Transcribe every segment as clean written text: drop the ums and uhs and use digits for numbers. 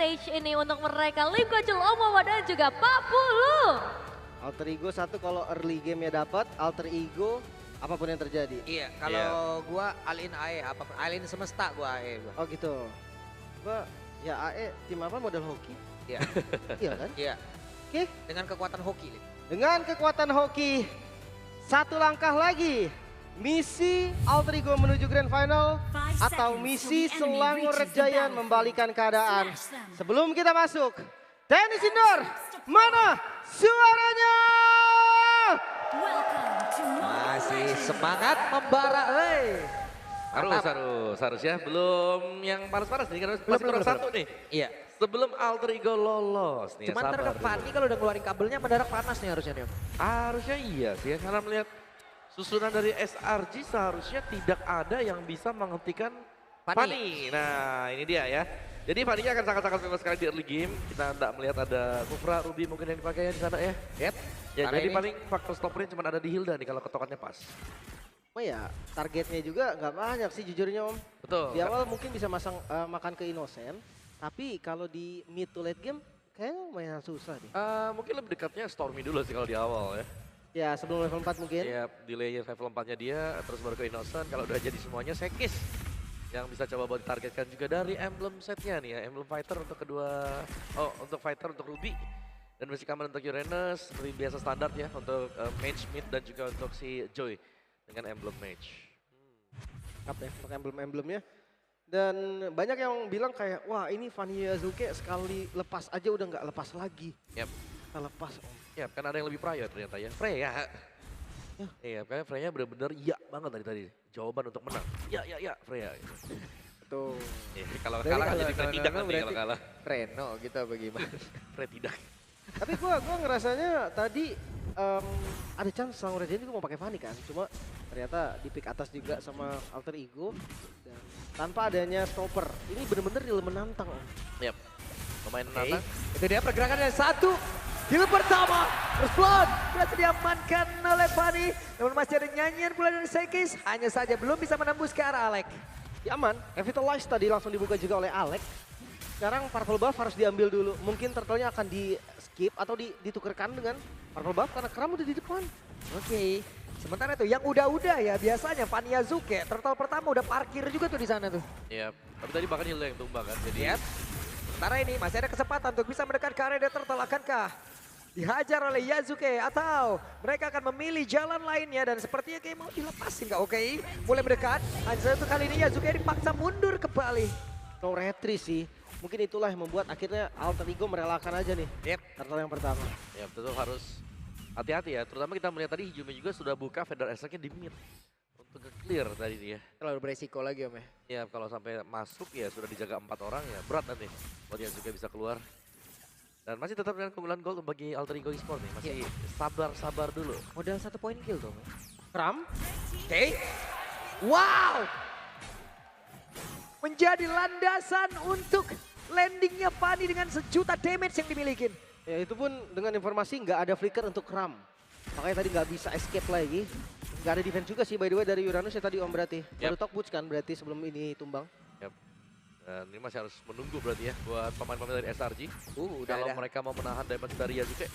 Age ini untuk mereka. Lim Kocul Omomo dan juga Papulu. Alter Ego satu kalau early game ya dapat, alter ego apapun yang terjadi. Iya, kalau gua Alin AE, apapun Alin semesta gua AE gua. Oh gitu. Gua ya AE tim apa model hoki? Iya. Iya kan? Iya. Oke, Dengan kekuatan hoki, Lim. dengan kekuatan hoki satu langkah lagi. Misi Alter Ego menuju Grand Final atau misi Selangor Red Giant membalikan keadaan. Sebelum kita masuk, tenis indoor, mana suaranya? Masih semangat membara, Harus ya. Belum yang panas-panas nih, karena masih kurang satu nih. Iya. Sebelum Alter Ego lolos nih. Cuman sabar terhadap dulu. Fanny kalau udah ngeluarin kabelnya mendadak panas nih harusnya nih. Harusnya iya sih ya, karena melihat susunan dari SRG seharusnya tidak ada yang bisa menghentikan Fanny. Fanny. Nah ini dia ya. Jadi Fanny-nya akan sangat-sangat bebas sekali di early game. Kita tidak melihat ada Kufra, Ruby mungkin yang dipakai di sana ya. Yep. Ya Karena jadi ini- paling faktor stoppernya cuma ada di Hilda nih kalau ketokannya pas. Oh ya, targetnya juga nggak banyak sih jujurnya Om. Betul. Di awal mungkin bisa makan ke Innocent, tapi kalau di mid to late game kayaknya lumayan susah nih. Mungkin lebih dekatnya Stormy dulu sih kalau di awal ya. Ya sebelum level 4 mungkin. Iya, delay level 4-nya dia, terus baru ke Innocent. Kalau udah jadi semuanya Sekis yang bisa coba buat ditargetkan juga dari emblem setnya nih ya, emblem fighter untuk untuk fighter untuk Ruby dan basic command untuk Uranus seperti biasa standar ya untuk mage mid dan juga untuk si Joy dengan emblem mage. Lengkap ya untuk emblem-emblemnya. Dan banyak yang bilang kayak, wah ini Fanny Yazuke sekali lepas aja udah nggak lepas lagi. Yap. Kita lepas Om. Ya, kan ada yang lebih prior ternyata ya. Freya. Iya, karena Freya benar-benar iya banget tadi. Jawaban untuk menang. Ya, Freya. Tuh. Kalau Jadi kalah kalau- jadi Freya kalau tidak menang nanti kalau berarti- kalah. Reno gitu bagaimana? Freya tidak. Tapi gua ngerasanya tadi ada chance Selangor Red Giant juga mau pakai Fanny kan. Cuma ternyata di pick atas juga sama Alter Ego. Dan tanpa adanya stopper. Ini bener-bener real menantang Om. Yap. Lumayan Oke, menantang. itu dia pergerakan yang satu. Kill pertama, first blood berhasil diamankan oleh Fanny. Namun masih ada nyanyian pula dari Sekis, hanya saja belum bisa menembus ke arah Alek. Ya aman, Revitalize tadi langsung dibuka juga oleh Alex. Sekarang Purple Buff harus diambil dulu. Mungkin turtle-nya akan di skip atau ditukarkan dengan Purple Buff karena Kram udah di depan. Oke, sementara itu yang udah-udah ya biasanya Fanny Yazuke, turtle pertama udah parkir juga tuh di sana tuh. Iya, tapi tadi bahkan Hilda yang tumbang kan. Jadi Yep. Sementara ini masih ada kesempatan untuk bisa mendekat ke area turtle. Akankah dihajar oleh Yazuke atau mereka akan memilih jalan lainnya dan sepertinya kayak mau dilepasin nggak? Oke, mulai mendekat. Hanya satu kali ini Yazuke dipaksa mundur kembali. No retry sih. Mungkin itulah yang membuat akhirnya Alter Ego merelakan aja nih. Yep. Turtle yang pertama. ya betul harus hati-hati ya. Terutama kita melihat tadi Hijumi juga sudah buka Feather Attack-nya di mid. Untuk clear tadi dia. Terlalu beresiko lagi om ya. Ya kalau sampai masuk ya sudah dijaga 4 orang ya berat nanti. Buat Yazuki bisa keluar. Dan masih tetap dengan keunggulan gol bagi Alter Ego Esports nih. Masih sabar-sabar dulu. Modal 1 poin kill tuh. Kram, Oke. Wow. Menjadi landasan untuk landingnya Fanny dengan sejuta damage yang dimiliki. ya itu pun dengan informasi nggak ada flicker untuk Kram. Makanya tadi nggak bisa escape lagi. Nggak ada defense juga sih by the way dari Uranus ya tadi Om berarti. Baru Yep. talk boots kan berarti sebelum ini tumbang. Yap. Dan ini masih harus menunggu berarti ya buat pemain-pemain dari SRG. Udah Kalau ada. mereka mau menahan damage dari Yazuki.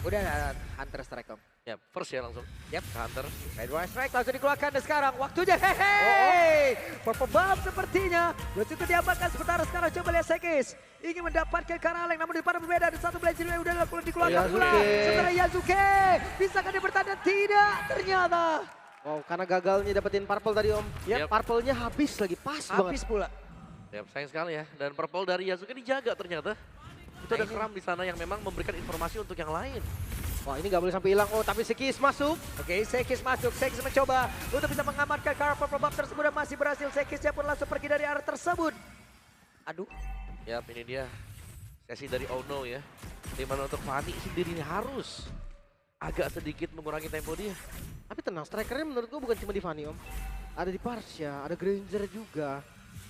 Udah ada Hunter Strike om. Ya first ya langsung. Yap. Ke Hunter. Red Wire Strike langsung dikeluarkan dan sekarang waktunya hehehe. Purple Buff sepertinya. Terus itu diamankan sementara sekarang coba lihat Sekis. Ingin mendapatkan Karaleng namun di depan berbeda. Ada satu blade yang udah dikeluarkan pula. Yazuke. Sementara Yazuke. Bisakah dia bertahan? Tidak ternyata. Wow, karena gagalnya dapetin purple tadi Om. Yep. Purple-nya habis lagi, pas Habis banget. pula. Ya sayang sekali ya. Dan purple dari Yazuki dijaga ternyata. Itu ada Kram di sana yang memang memberikan informasi untuk yang lain. Wah ini nggak boleh sampai hilang. Oh tapi Sekis masuk. Oke, Sekis masuk. Sekis mencoba untuk bisa mengamankan Karl Purple Buff tersebut dan masih berhasil. Sekisnya pun langsung pergi dari arah tersebut. Aduh. Yap ini dia sesi dari Ono ya. Dimana untuk Fanny sendiri ini harus agak sedikit mengurangi tempo dia. Tapi tenang, strikernya menurut gua bukan cuma di Fanny Om. Ada di Parsha, ada Granger juga.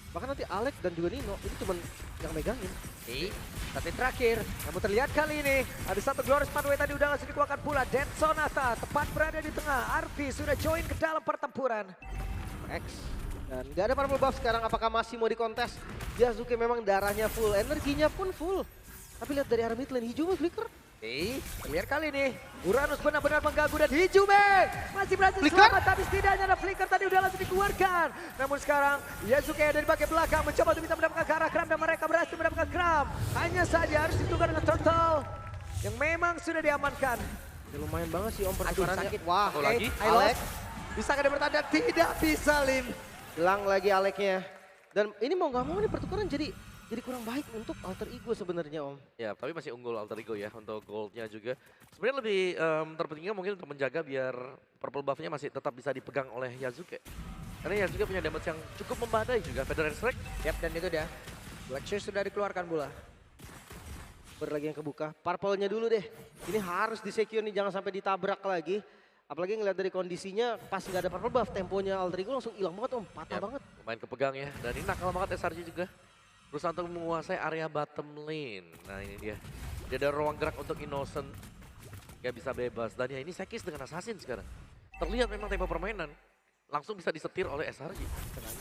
Bahkan nanti Alex dan juga Nino itu cuma yang megangin. Oke, tapi terakhir, namun terlihat kali ini ada satu Glorious Pathway tadi udah langsung dikeluarkan pula. Dead Sonata tepat berada di tengah. Arfi sudah join ke dalam pertempuran. X Dan nggak ada purple buff sekarang, apakah masih mau dikontes? Yasuke memang darahnya full, energinya pun full. Tapi lihat dari arah mid lane, Hijume flicker. Oke, lihat kali ini Uranus benar-benar mengganggu dan Hijume masih berhasil Flicker? selamat, tapi setidaknya ada flicker tadi udah langsung dikeluarkan. Namun sekarang Yasuke dari bagian belakang mencoba untuk bisa mendapatkan ke arah Kram dan mereka berhasil mendapatkan Kram. Hanya saja harus ditukar dengan Turtle yang memang sudah diamankan. Ya, lumayan banget sih Om Aduh, pertukarannya. sakit. Wah, Satu lagi. Alex. Bisa kada bertanda? Tidak bisa, Lim. Hilang lagi Aleknya. Dan ini mau nggak mau nih pertukaran jadi kurang baik untuk Alter Ego sebenarnya Om. Ya, tapi masih unggul Alter Ego ya untuk goldnya juga. Sebenarnya lebih terpentingnya mungkin untuk menjaga biar purple buff-nya masih tetap bisa dipegang oleh Yasuke. Karena Yasuke punya damage yang cukup membadai juga. Federer Strike. Yap, dan itu dia. Black Shears sudah dikeluarkan pula. Lagi yang kebuka. Purple-nya dulu deh. Ini harus di-secure nih, jangan sampai ditabrak lagi. Apalagi ngeliat dari kondisinya pas nggak ada purple buff, temponya Alter Ego langsung hilang banget Om, patah Yap, banget. lumayan kepegang ya. Dan ini nakal banget SRG juga. Berusaha untuk menguasai area bottom lane. Nah ini dia. Dia ada ruang gerak untuk Innocent. Gak bisa bebas. Dan ya ini Sekis dengan Assassin sekarang. Terlihat memang tempo permainan. Langsung bisa disetir oleh SRG.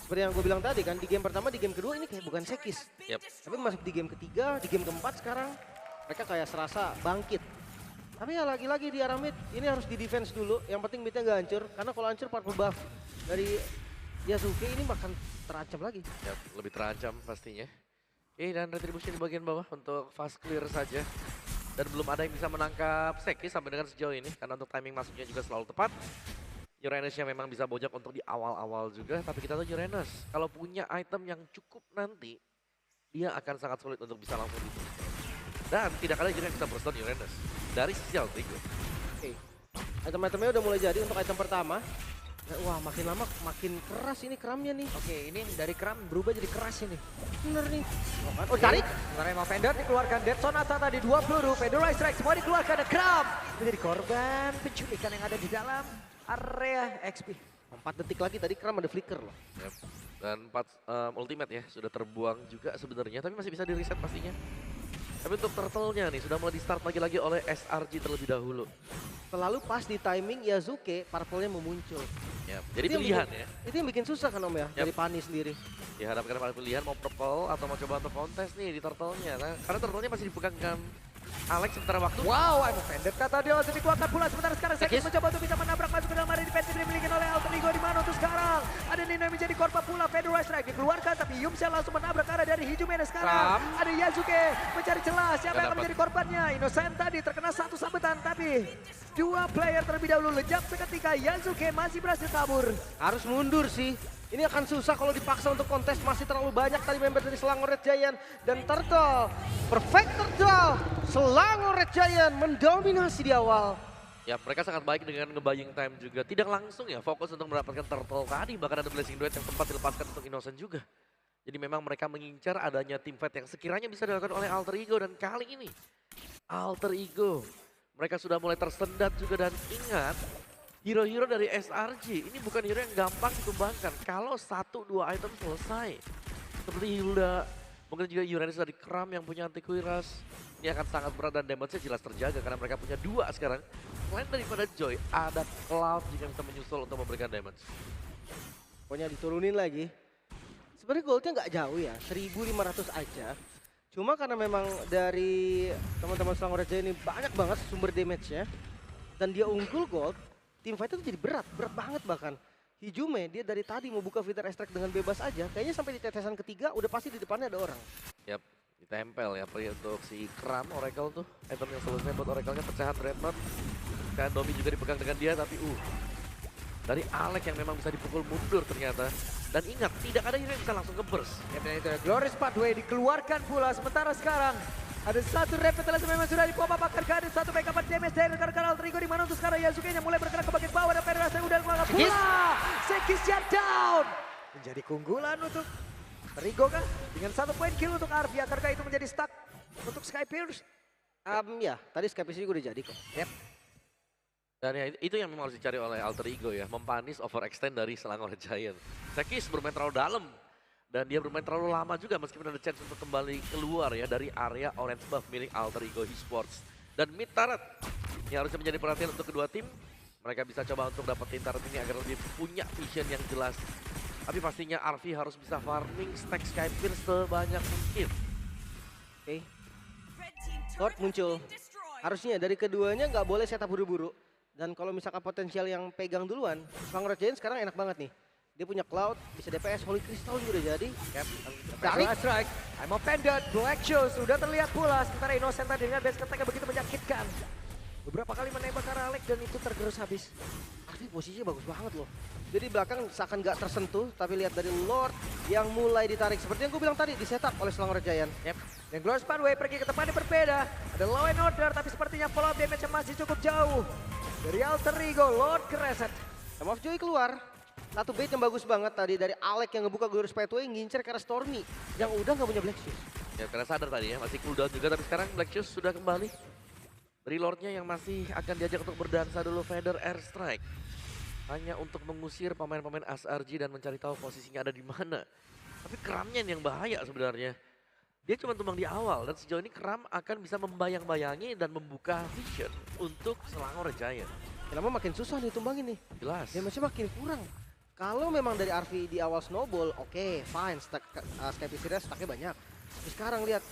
Seperti yang gue bilang tadi kan, di game pertama, di game kedua ini kayak bukan Sekis. Yap. Tapi masuk di game ketiga, di game keempat sekarang mereka kayak serasa bangkit. Tapi ya lagi-lagi di arah mid, ini harus di defense dulu. Yang penting midnya nggak hancur, karena kalau hancur purple buff dari Yasuke ini bahkan terancam lagi. Yap, lebih terancam pastinya. Oke, dan retribution di bagian bawah untuk fast clear saja. Dan belum ada yang bisa menangkap Sekis sampai dengan sejauh ini. Karena untuk timing masuknya juga selalu tepat. Uranusnya memang bisa bojok untuk di awal-awal juga. Tapi kita tahu Uranus, kalau punya item yang cukup nanti, dia akan sangat sulit untuk bisa langsung di-push. Dan tidak ada juga yang bisa burst down Uranus dari sisi Alter Ego. Oke, item-itemnya udah mulai jadi untuk item pertama. Nah, wah makin lama makin keras ini Kramnya nih. Oke, ini dari Kram berubah jadi keras ini. Bener nih. Oh tarik. Sementara Emma Fender dikeluarkan, Dead Sonata tadi 2 peluru, Federal Strike semua dikeluarkan, dan Kram menjadi korban penculikan yang ada di dalam area XP. 4 detik lagi tadi Kram ada flicker loh. Yep. Dan 4 ultimate ya sudah terbuang juga sebenarnya, tapi masih bisa di reset pastinya. Tapi untuk turtle-nya nih sudah mulai di start lagi oleh SRG terlebih dahulu. Selalu pas di timing Yasuke, purple-nya mau muncul. Yep. Jadi Itu yang pilihan bikin- ya. Itu yang bikin susah kan Om ya, dari Pani sendiri. Dihadapkan pada pilihan mau purple atau mau coba untuk kontes nih di turtle-nya. Nah, karena turtle-nya masih dipegangkan Alex sementara waktu. Wow, Emma Fender kata dia langsung dikeluarkan pula. Sementara sekarang Sekis Sekis. mencoba untuk bisa menabrak masuk ke dalam area defensive yang dimiliki oleh Alter Ego, di mana untuk sekarang ada Nino yang menjadi korban pula. Federal Strike dikeluarkan, tapi Yumsel langsung menabrak arah dari Hijume, dan sekarang ada Yasuke mencari celah siapa yang akan dapat. menjadi korbannya. Innocent tadi terkena satu sabetan, tapi 2 player terlebih dahulu lejap seketika. Yasuke masih berhasil kabur. Harus mundur sih. Ini akan susah kalau dipaksa untuk kontes, masih terlalu banyak tadi member dari Selangor Red Giant. Dan Turtle, perfect Turtle, Selangor Red Giant mendominasi di awal. Ya mereka sangat baik dengan nge-buying time juga. Tidak langsung ya fokus untuk mendapatkan turtle tadi. Bahkan ada Blessing Duet yang sempat dilepaskan untuk Innocent juga. Jadi memang mereka mengincar adanya team fight yang sekiranya bisa dilakukan oleh Alter Ego. Dan kali ini Alter Ego mereka sudah mulai tersendat juga. Dan ingat, hero-hero dari SRG ini bukan hero yang gampang ditumbangkan. Kalau 1-2 item selesai. Seperti Hilda, mungkin juga Uranus dari Kram yang punya anti kuiras. Ini akan sangat berat dan damage-nya jelas terjaga karena mereka punya 2 sekarang. Selain daripada Joy, ada Cloud juga bisa menyusul untuk memberikan damage. Pokoknya diturunin lagi. Sebenarnya goldnya nggak jauh ya, 1.500 aja. Cuma karena memang dari teman-teman Selangor Red Giant ini banyak banget sumber damage-nya. Dan dia unggul gold, team fight itu jadi berat banget bahkan. Hijume dia dari tadi mau buka Fitter Extract dengan bebas aja, kayaknya sampai di tetesan ketiga udah pasti di depannya ada orang. Yap, ditempel ya perih untuk si Kram Oracle tuh. Item yang selesai buat Oracle-nya pecahan Dreadnought. Kan Domi juga dipegang dengan dia tapi dari Alex yang memang bisa dipukul mundur ternyata. Dan ingat, tidak ada hero yang bisa langsung ke-burst. Ya, dan itu Glorious Pathway dikeluarkan pula. Sementara sekarang ada satu Repetiles yang memang sudah dipop up, akan ada satu backup damage dari rekan-rekan Alter Ego, di mana untuk sekarang Yasuke yang mulai bergerak ke bagian bawah, dan Federal Strike udah keluar pula. Sekis down. Menjadi keunggulan untuk Terigo kah? Dengan 1 poin kill untuk Arvi, akankah itu menjadi stuck untuk Skypierce? Ya, tadi Skypiece juga udah jadi kok. Yep. Dan ya, itu yang memang harus dicari oleh Alter Ego ya. Mempanis overextend dari Selangor Giant. Sekis bermain terlalu dalam. Dan dia bermain terlalu lama juga meskipun ada chance untuk kembali keluar ya dari area orange buff milik Alter Ego Esports. Dan mid turret yang harusnya menjadi perhatian untuk kedua tim. Mereka bisa coba untuk dapetin turret ini agar lebih punya vision yang jelas. Tapi pastinya Arfi harus bisa farming stack Skypeir sebanyak mungkin. Oke. Lord muncul. Harusnya dari keduanya nggak boleh setup buru-buru. Dan kalau misalkan potensial yang pegang duluan, Selangor Giant sekarang enak banget nih. Dia punya Cloud, bisa DPS, Holy Crystal juga udah jadi. Tarik. Strike. I'm offended. Black Shoes sudah terlihat pula. Sementara Innocent tadi dengan base attack yang begitu menyakitkan. Beberapa kali menembak ke arah Alex dan itu tergerus habis. Arfi posisinya bagus banget loh. Jadi belakang seakan nggak tersentuh, tapi lihat dari Lord yang mulai ditarik. Seperti yang gue bilang tadi, di setup oleh Selangor Giant. Yep. Dan Glorious Pathway pergi ke tempat yang berbeda. Ada Law and Order, tapi sepertinya follow up damage masih cukup jauh. Dari Alter Ego, Lord ke reset. Time of Joy keluar. Satu bait yang bagus banget tadi dari Alex yang ngebuka Glorious Pathway, ngincer ke arah Stormy yang udah nggak punya Black Shoes. Ya karena sadar tadi ya, masih cooldown juga, tapi sekarang Black Shoes sudah kembali. Dari Lordnya yang masih akan diajak untuk berdansa dulu Feather Airstrike. Hanya untuk mengusir pemain-pemain SRG dan mencari tahu posisinya ada di mana. Tapi Kramnya yang bahaya sebenarnya. Dia cuma tumbang di awal dan sejauh ini Kram akan bisa membayang-bayangi dan membuka vision untuk Selangor Giant. Kenapa makin susah nih tumbangin nih? Jelas. Dia masih makin kurang. Kalau memang dari Arfi di awal snowball, oke, fine, Skype Series stacknya banyak. Tapi sekarang lihat,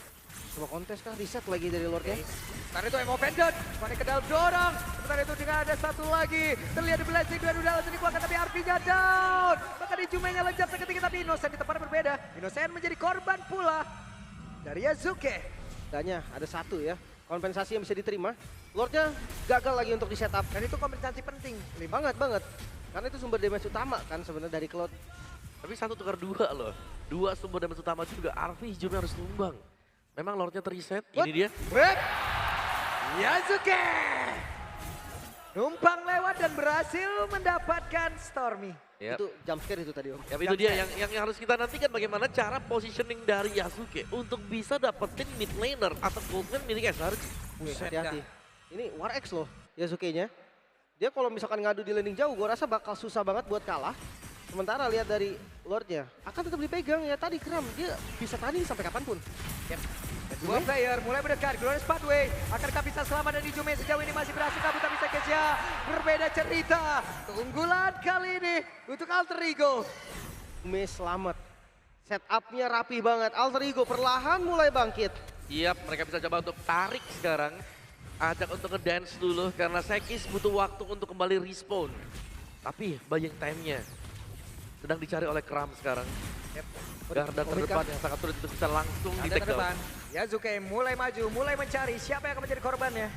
semua kontes kah reset lagi dari Lordnya. Sementara itu Emo Vended, Sonic ke dalam dorong. Sementara itu dengan ada satu lagi. Terlihat di Blessing, dua udah langsung dikeluarkan tapi Arfi-nya down. Bahkan di Jumenya lejap seketika tapi Innocent di tempat berbeda. Innocent menjadi korban pula dari Yazuke. Danya ada satu ya, kompensasi yang bisa diterima. Lordnya gagal lagi untuk di setup. Dan itu kompensasi penting. Banget. Karena itu sumber damage utama kan sebenarnya dari Cloud. Tapi satu tukar dua loh. Dua sumber damage utama juga. Arfi hijaunya harus tumbang. Memang Lordnya terreset. Ini dia. Web. Yazuke. Numpang lewat dan berhasil mendapatkan Stormy. Yep. Itu jump scare itu tadi Om. Ya, itu dia yang harus kita nantikan bagaimana cara positioning dari Yasuke untuk bisa dapetin mid laner atau gold lane milik SRG. Hati-hati. Ini War X loh Yasuke-nya. Dia kalau misalkan ngadu di landing jauh, gue rasa bakal susah banget buat kalah. Sementara lihat dari Lordnya, akan tetap dipegang ya tadi Kram. Dia bisa tanding sampai kapanpun. Yep. Dua player mulai mendekat, Glorious Pathway. Akankah bisa selamat dari Jume sejauh ini masih berhasil kabur tapi Sekesya berbeda cerita. Keunggulan kali ini untuk Alter Ego. Jume selamat. Setupnya rapi banget. Alter Ego perlahan mulai bangkit. Iya, mereka bisa coba untuk tarik sekarang. Ajak untuk ngedance dulu karena Sekis butuh waktu untuk kembali respawn. Tapi buying time-nya sedang dicari oleh Kram sekarang. Yep. Garda terdepan yang sangat sulit untuk bisa langsung di take down. Yazuke mulai maju, mulai mencari siapa yang akan menjadi korbannya.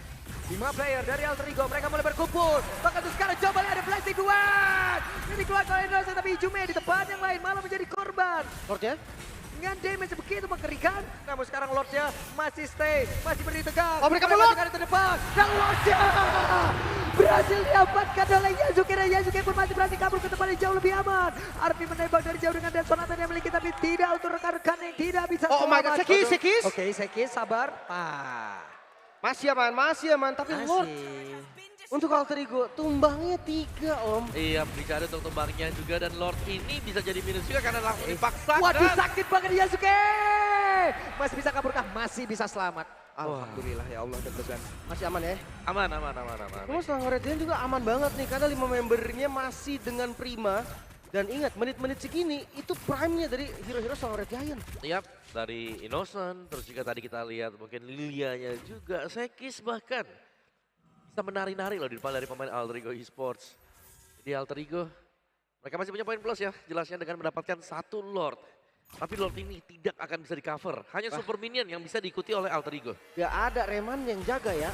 5 player dari Alter Ego, mereka mulai berkumpul. Bahkan tuh sekarang coba lihat ada Blessing Duet. Ini keluar oleh Indonesia tapi Jume di tempat yang lain malah menjadi korban. Lordnya Dengan damage begitu mengerikan, namun sekarang Lordnya masih stay, masih berdiri tegak. Oh, mereka melot! Ke depan, dan Lordnya berhasil diamankan oleh Yazuke, dan Yazuke pun masih berhasil kabur ke tempat yang jauh lebih aman. Arfi menembak dari jauh dengan Death Sonata yang memiliki, tapi tidak untuk rekan-rekan yang tidak bisa Oh my god, Sekis. Oke, Sekis sabar. Masih aman, tapi Lord untuk Alter Ego tumbangnya 3 Om. Iya, dicari untuk tumbangnya juga dan Lord ini bisa jadi minus juga karena langsung dipaksakan. Waduh, sakit banget Yazuke. Masih bisa kaburkah? Masih bisa selamat. Alhamdulillah ya Allah, deg-degan. Masih aman ya? Aman. Terus Selangor Giant juga aman banget nih karena 5 membernya masih dengan prima. Dan ingat, menit-menit segini itu prime-nya dari hero-hero Selangor Giant. Iya, dari Innocent, terus juga tadi kita lihat mungkin Lilianya juga, Sekis bahkan bisa menari-nari loh di depan dari pemain Alter Ego Esports. Jadi Alter Ego, mereka masih punya poin plus ya, jelasnya dengan mendapatkan 1 Lord. Tapi Lord ini tidak akan bisa di cover, hanya Super Minion yang bisa diikuti oleh Alter Ego. Gak ada Reman yang jaga ya.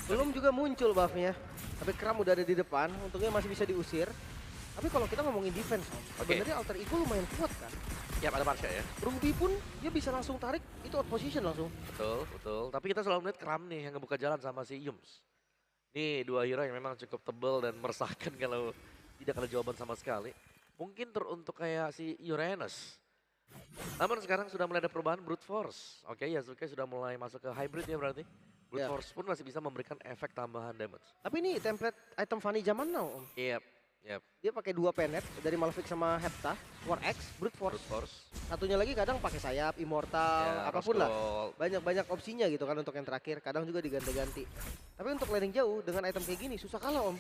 Belum juga muncul buff-nya. Tapi Kram udah ada di depan, untungnya masih bisa diusir. Tapi kalau kita ngomongin defense, sebenarnya Alter Ego lumayan kuat kan. Ya ada Marsha ya. Ruby pun dia bisa langsung tarik, itu out position langsung. Betul. Tapi kita selalu melihat Kram nih yang ngebuka jalan sama si Yums. Ini 2 hero yang memang cukup tebal dan meresahkan kalau tidak ada jawaban sama sekali. Mungkin teruntuk kayak si Uranus. Namun sekarang sudah mulai ada perubahan Brute Force. Oke, Yasuke sudah mulai masuk ke hybrid ya berarti. Brute Force pun masih bisa memberikan efek tambahan damage. Tapi ini template item funny zaman now Om. Yep. Dia pakai 2 penet dari Malefic sama Hepta, War X, Brute Force. Satunya lagi kadang pakai sayap, Immortal, apapun lah. Banyak opsinya gitu kan untuk yang terakhir. Kadang juga diganti-ganti. Tapi untuk landing jauh dengan item kayak gini susah kalah Om.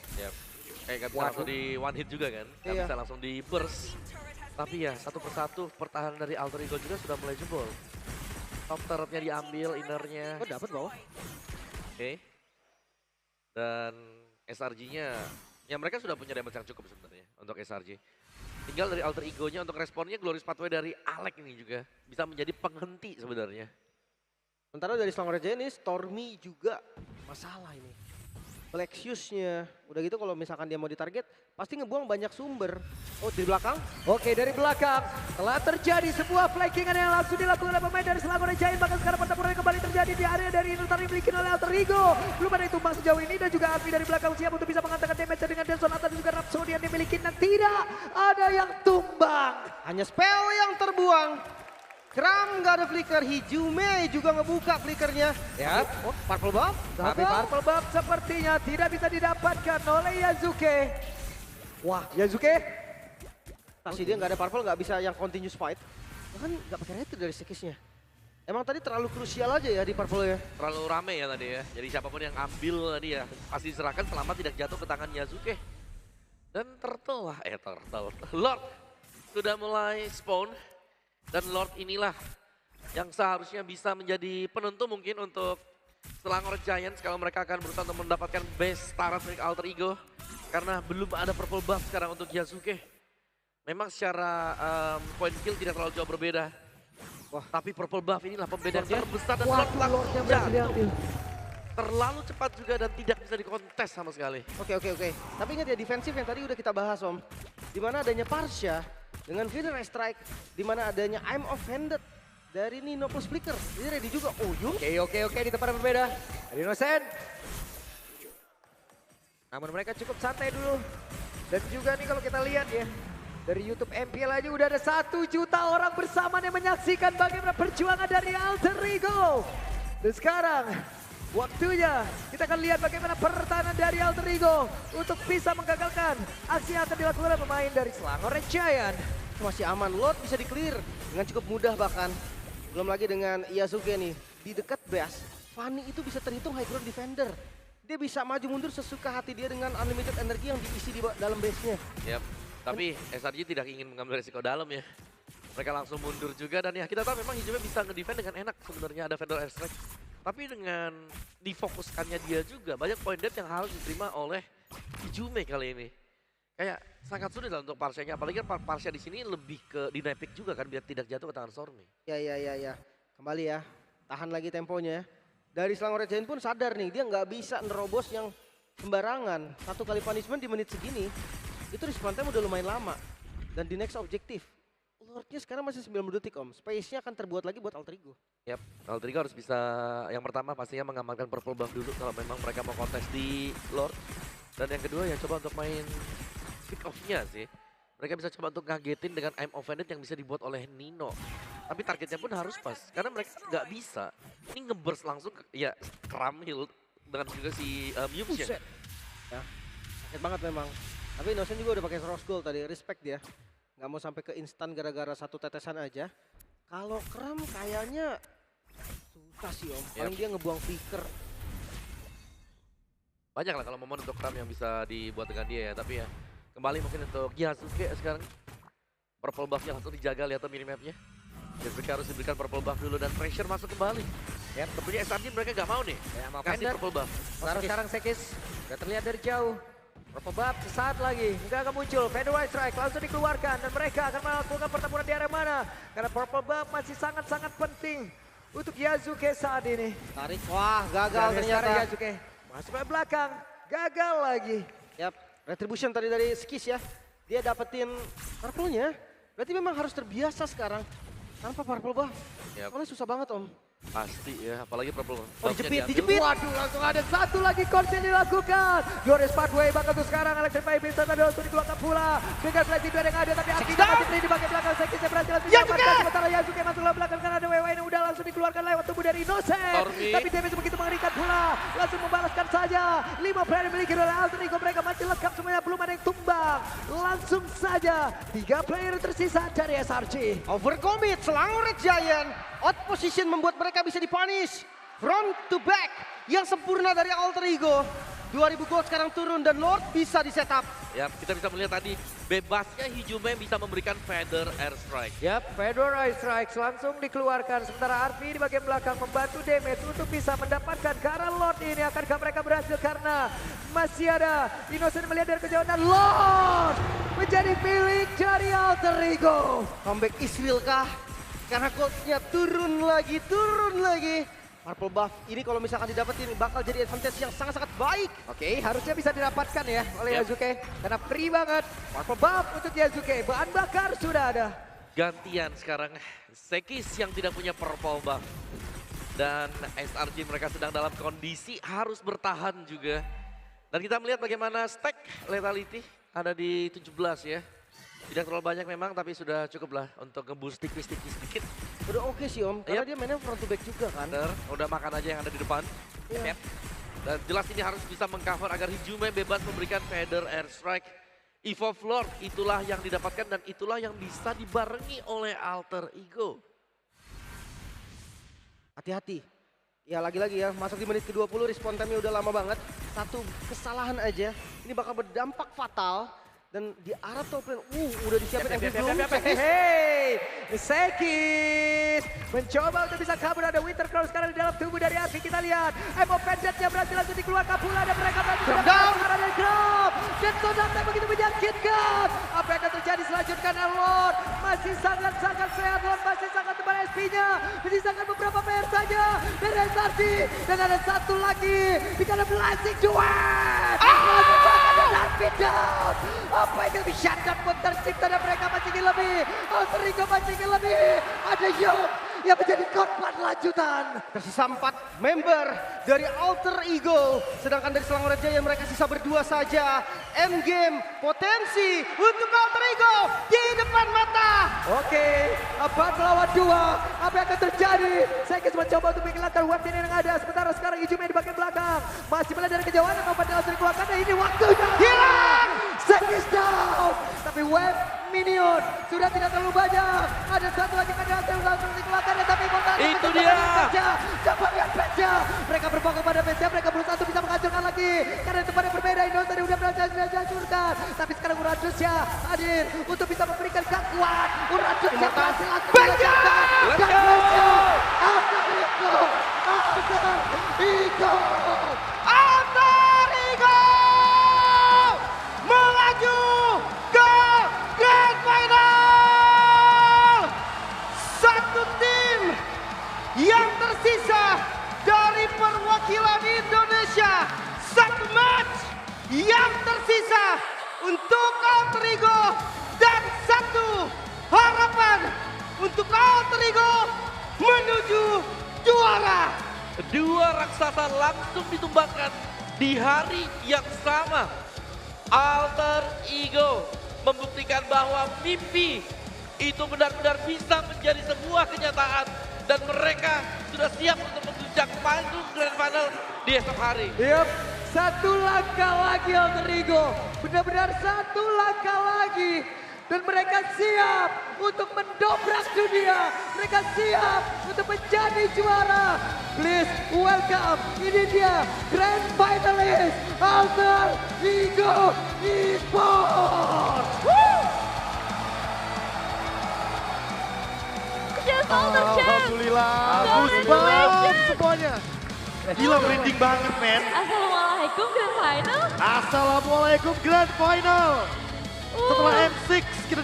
Kayak gak bisa langsung di one hit juga kan. Gak bisa langsung di burst. Tapi ya satu persatu pertahanan dari Alter Ego juga sudah mulai jebol. Top turretnya diambil, innernya. Oh dapat bawah. Oke. Dan SRG-nya, ya mereka sudah punya damage yang cukup sebenarnya untuk SRG. Tinggal dari Alter Ego-nya untuk responnya Glorious Pathway dari Alec ini juga bisa menjadi penghenti sebenarnya. Sementara dari Selangor Jaya ini Stormy juga masalah ini. Lexus-nya, udah gitu kalau misalkan dia mau ditarget, pasti ngebuang banyak sumber. Oh di belakang? Oke, dari belakang telah terjadi sebuah flankingan yang langsung dilakukan oleh pemain dari Selangor Giant. Bahkan sekarang pertempuran kembali terjadi di area dari Inter dimiliki oleh Alter Ego. Belum ada yang tumbang sejauh ini dan juga Army dari belakang siap untuk bisa mengatakan damage dengan Denson atas juga Rhapsody yang dimiliki dan tidak ada yang tumbang. Hanya spell yang terbuang. Kram nggak ada flicker, Hijume juga ngebuka flickernya. Ya, Oh, purple buff. tapi gagal. Purple Buff sepertinya tidak bisa didapatkan oleh Yasuke. Wah, Yasuke Pasti dia nggak ada purple, nggak bisa yang continuous fight. Bahkan nggak pakai retir dari sekisnya. Emang tadi terlalu krusial aja ya di purple ya. Terlalu rame ya tadi ya. Jadi siapapun yang ambil tadi ya pasti diserahkan selama tidak jatuh ke tangan Yasuke. Dan Turtle, Lord sudah mulai spawn. Dan Lord inilah yang seharusnya bisa menjadi penentu mungkin untuk Selangor Giants kalau mereka akan berusaha untuk mendapatkan base start milik Alter Ego. Karena belum ada purple buff sekarang untuk Yasuke. Memang secara point kill tidak terlalu jauh berbeda. Wah, tapi purple buff inilah pembeda yang terbesar dan Lord Lordnya berhasil diambil. terlalu cepat juga dan tidak bisa dikontes sama sekali. Oke. Tapi ingat ya defensif yang tadi udah kita bahas Om. Dimana adanya Parsha dengan Feather Strike. Dimana adanya I'm Offended dari Nino plus Flicker. Ini ready juga. Oh Yung. Oke, di tempat yang berbeda. Ada Innocent. Namun mereka cukup santai dulu. Dan juga nih kalau kita lihat ya. Dari YouTube MPL aja udah ada 1 juta orang bersama yang menyaksikan bagaimana perjuangan dari Alter Ego. Dan sekarang waktunya kita akan lihat bagaimana pertahanan dari Alter Ego untuk bisa menggagalkan aksi yang akan dilakukan oleh pemain dari Selangor Giant. Masih aman. Lord bisa di-clear dengan cukup mudah bahkan. Belum lagi dengan Yasuke nih. Di dekat base, Fanny itu bisa terhitung high ground defender. Dia bisa maju mundur sesuka hati dia dengan unlimited energi yang diisi di dalam base-nya. Yap. Tapi SRG tidak ingin mengambil resiko dalam ya. Mereka langsung mundur juga dan ya kita tahu memang Hijume bisa nge-defend dengan enak sebenarnya ada Feather Strike. Tapi dengan difokuskannya dia juga banyak point death yang harus diterima oleh Hijume kali ini. Kayak sangat sulit lah untuk Parsha-nya, apalagi kan Parsha di sini lebih ke dynamic juga kan biar tidak jatuh ke tangan Stormy. Ya. Kembali ya. Tahan lagi temponya. Dari Selangor Giant pun sadar nih, dia nggak bisa nerobos yang sembarangan. 1 kali punishment di menit segini, itu respawn time udah lumayan lama. Dan di next objektif, Lordnya sekarang masih 90 detik Om. Space-nya akan terbuat lagi buat Alter Ego. Yap, Alter Ego harus bisa yang pertama pastinya mengamankan purple buff dulu kalau memang mereka mau kontes di Lord. Dan yang kedua ya coba untuk main pick off-nya sih. Mereka bisa coba untuk ngagetin dengan I'm Offended yang bisa dibuat oleh Nino. Tapi targetnya pun harus pas, karena mereka nggak bisa. Ini nge-burst langsung ke, ya Kramil dengan juga si Muse-nya. Ya, sakit banget memang. Tapi Innocent juga udah pakai Rose Gold tadi, respect dia. Nggak mau sampai ke instan gara-gara 1 tetesan aja. Kalau Kram kayaknya susah sih Om, paling dia ngebuang flicker. Banyak lah kalau momen untuk Kram yang bisa dibuat dengan dia ya, tapi ya kembali mungkin untuk Yasuke sekarang. Purple buff-nya langsung dijaga, lihat minimapnya. Yasuke harus diberikan purple buff dulu dan pressure masuk kembali. Ya, tentunya SRG mereka nggak mau nih Ya, mau kasih Fender. purple buff. Sekarang Sekis udah terlihat dari jauh. Purple buff sesaat lagi nggak akan muncul. Feather Strike langsung dikeluarkan dan mereka akan melakukan pertempuran di area mana? Karena purple buff masih sangat-sangat penting untuk Yasuke saat ini. Tarik, wah gagal Dan ternyata. sekarang Yasuke masuk ke belakang, gagal lagi. Yap, retribution tadi dari Skis ya. Dia dapetin purple-nya. Berarti memang harus terbiasa sekarang. Tanpa purple buff. Yap. Soalnya susah banget Om. Pasti ya, apalagi purple Oh buff-nya dijepit. Waduh, langsung ada 1 lagi course yang dilakukan. Glorious Pathway bakal tuh sekarang Electrify Beast tadi langsung dikeluarkan pula. Dengan flash yang ada tapi akhirnya masih terjadi di bagian belakang. Sekis yang berhasil menyelamatkan. Sementara Yasuke masuk ke belakang karena ada WW yang udah langsung dikeluarkan lewat tubuh dari Innocent. Stormy. Tapi damage begitu mengerikan pula. Langsung membalaskan saja. 5 player dimiliki oleh Alter Ego. Mereka masih lengkap semuanya, belum ada yang tumbang. Langsung saja 3 player tersisa dari SRG. Overcommit, Selangor Giant. Out position membuat mereka bisa dipunish. Front to back yang sempurna dari Alter Ego. 2000 gold sekarang turun dan Lord bisa di setup. Ya, kita bisa melihat tadi bebasnya Hijume bisa memberikan Feather Airstrike. Yap, Feather Airstrike langsung dikeluarkan. Sementara Arfi di bagian belakang membantu damage untuk bisa mendapatkan ke arah Lord ini. Akankah mereka berhasil karena masih ada Innocent melihat dari kejauhan dan Lord menjadi milik dari Alter Ego. Comeback Israel kah? Karena coachnya turun lagi. Purple buff ini kalau misalkan didapetin bakal jadi advantage yang sangat-sangat baik. Oke, harusnya bisa didapatkan ya oleh Yap. Yasuke. Karena free banget. Purple buff untuk Yasuke. Bahan bakar sudah ada. Gantian sekarang Sekis yang tidak punya purple buff. Dan SRG mereka sedang dalam kondisi harus bertahan juga. Dan kita melihat bagaimana stack lethality ada di 17 ya. Tidak terlalu banyak memang tapi sudah cukup lah untuk nge-boost tipis-tipis dikit. Udah oke sih Om, karena dia mainnya front to back juga kan. Bener, udah makan aja yang ada di depan. Iya. Yep. Dan jelas ini harus bisa mengcover agar Hijume bebas memberikan Feather Airstrike. Evolve Lord itulah yang didapatkan dan itulah yang bisa dibarengi oleh Alter Ego. Hati-hati. Ya lagi-lagi ya, masuk di menit ke-20 respon time-nya udah lama banget. Satu kesalahan aja, ini bakal berdampak fatal. Dan di arah top lane, udah disiapin Hey, Sekis mencoba untuk bisa kabur. Ada Winter Crown sekarang di dalam tubuh dari Arfi. Kita lihat Emo Pendantnya berhasil langsung dikeluarkan pula dan mereka berhasil mendapatkan arah dari Grab. Dan Sodakta begitu menyakitkan. Apa yang akan terjadi selanjutnya? Lord masih sangat-sangat sehat. Lord masih sangat tebal SP-nya. Menyisakan beberapa PR saja. Dan SRT. Dan ada satu lagi. Di kanan Blazing Duet. Langsung bakal dan Arfi down. Apa yang lebih shutdown pun tercipta dan mereka masih ingin lebih. Alter Ego masih ingin lebih. Ada Yop yang menjadi korban lanjutan. Tersisa 4 member dari Alter Ego. Sedangkan dari Selangor Jaya mereka sisa berdua saja. Endgame potensi untuk Alter Ego di depan mata. Oke, 4 melawan 2. Apa yang akan terjadi? Sekis mencoba untuk menghilangkan web ini yang ada. Sementara sekarang Hijume di bagian belakang. Masih melihat dari kejauhan. Apa yang langsung dikeluarkan? Dan ini waktunya. Hilang! Sekis down. Tapi web minion sudah tidak terlalu banyak. Ada satu lagi kandidat yang langsung dikeluarkan. Tapi Itu dia. Coba lihat Peja. Mereka berfokus pada Peja. Mereka berusaha untuk bisa menghancurkan lagi. Karena tempat yang berbeda. Innocent tadi udah berhasil dihancurkan. Tapi sekarang Uranusya hadir untuk bisa memberikan kekuatan. Uranusya berhasil langsung dihancurkan. Let's go. Alter Ego. Alter Ego. Alter Ego melaju ke Grand Final. Satu tim yang tersisa dari perwakilan Indonesia. Satu match yang tersisa untuk Alter Ego. Dan satu harapan untuk Alter Ego menuju juara. Dua raksasa langsung ditumbangkan di hari yang sama. Alter Ego membuktikan bahwa mimpi itu benar-benar bisa menjadi sebuah kenyataan. Dan mereka sudah siap untuk menguncang panggung Grand Final di esok hari. Yap, satu langkah lagi Alter Ego. Benar-benar satu langkah lagi. Dan mereka siap untuk mendobrak dunia. Mereka siap untuk menjadi juara. Please welcome, ini dia Grand Finalist Alter Ego Esports. Just Alter Champ. Alhamdulillah, Congratulations. goosebumps semuanya. Gila merinding banget men. Assalamualaikum Grand Final. Assalamualaikum Grand Final. Setelah M6 kita